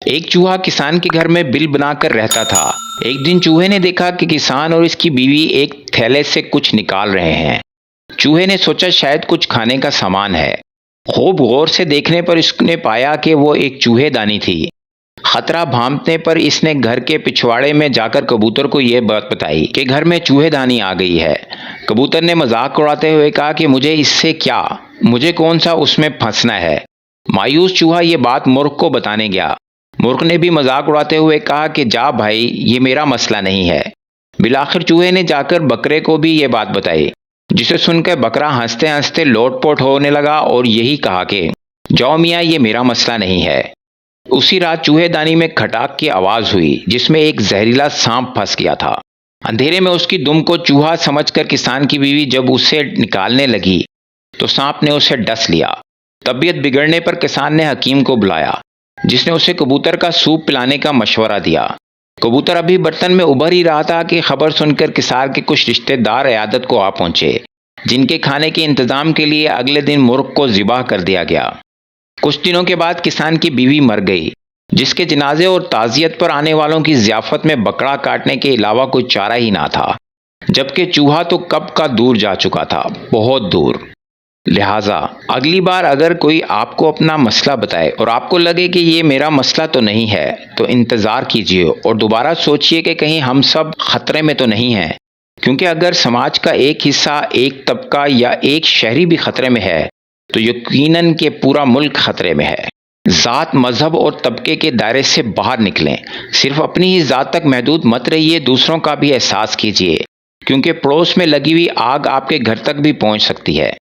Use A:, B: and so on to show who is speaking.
A: ایک چوہا کسان کے گھر میں بل بنا کر رہتا تھا۔ ایک دن چوہے نے دیکھا کہ کسان اور اس کی بیوی ایک تھیلے سے کچھ نکال رہے ہیں۔ چوہے نے سوچا شاید کچھ کھانے کا سامان ہے۔ خوب غور سے دیکھنے پر اس نے پایا کہ وہ ایک چوہے دانی تھی۔ خطرہ بھانپنے پر اس نے گھر کے پچھواڑے میں جا کر کبوتر کو یہ بات بتائی کہ گھر میں چوہے دانی آ گئی ہے۔ کبوتر نے مذاق اڑاتے ہوئے کہا کہ مجھے اس سے کیا، مجھے کون سا اس میں پھنسنا ہے۔ مایوس چوہا یہ بات مرغ کو بتانے گیا۔ مرغ نے بھی مذاق اڑاتے ہوئے کہا کہ جا بھائی، یہ میرا مسئلہ نہیں ہے۔ بالآخر چوہے نے جا کر بکرے کو بھی یہ بات بتائی، جسے سن کر بکرا ہنستے ہنستے لوٹ پوٹ ہونے لگا اور یہی کہا کہ جاؤ میاں، یہ میرا مسئلہ نہیں ہے۔ اسی رات چوہے دانی میں کھٹاک کی آواز ہوئی جس میں ایک زہریلا سانپ پھنس گیا تھا۔ اندھیرے میں اس کی دم کو چوہا سمجھ کر کسان کی بیوی جب اسے نکالنے لگی تو سانپ نے اسے ڈس لیا۔ طبیعت بگڑنے پر کسان نے حکیم کو بلایا، جس نے اسے کبوتر کا سوپ پلانے کا مشورہ دیا۔ کبوتر ابھی برتن میں ابھر ہی رہا تھا کہ خبر سن کر کسان کے کچھ رشتہ دار عیادت کو آ پہنچے، جن کے کھانے کے انتظام کے لیے اگلے دن مرغ کو ذبح کر دیا گیا۔ کچھ دنوں کے بعد کسان کی بیوی مر گئی، جس کے جنازے اور تعزیت پر آنے والوں کی ضیافت میں بکرا کاٹنے کے علاوہ کوئی چارہ ہی نہ تھا، جبکہ چوہا تو کب کا دور جا چکا تھا، بہت دور۔ لہٰذا اگلی بار اگر کوئی آپ کو اپنا مسئلہ بتائے اور آپ کو لگے کہ یہ میرا مسئلہ تو نہیں ہے، تو انتظار کیجیے اور دوبارہ سوچئے کہ کہیں ہم سب خطرے میں تو نہیں ہیں، کیونکہ اگر سماج کا ایک حصہ، ایک طبقہ یا ایک شہری بھی خطرے میں ہے تو یقیناً کہ پورا ملک خطرے میں ہے۔ ذات، مذہب اور طبقے کے دائرے سے باہر نکلیں، صرف اپنی ہی ذات تک محدود مت رہیے، دوسروں کا بھی احساس کیجیے، کیونکہ پڑوس میں لگی ہوئی آگ آپ کے گھر تک بھی پہنچ سکتی ہے۔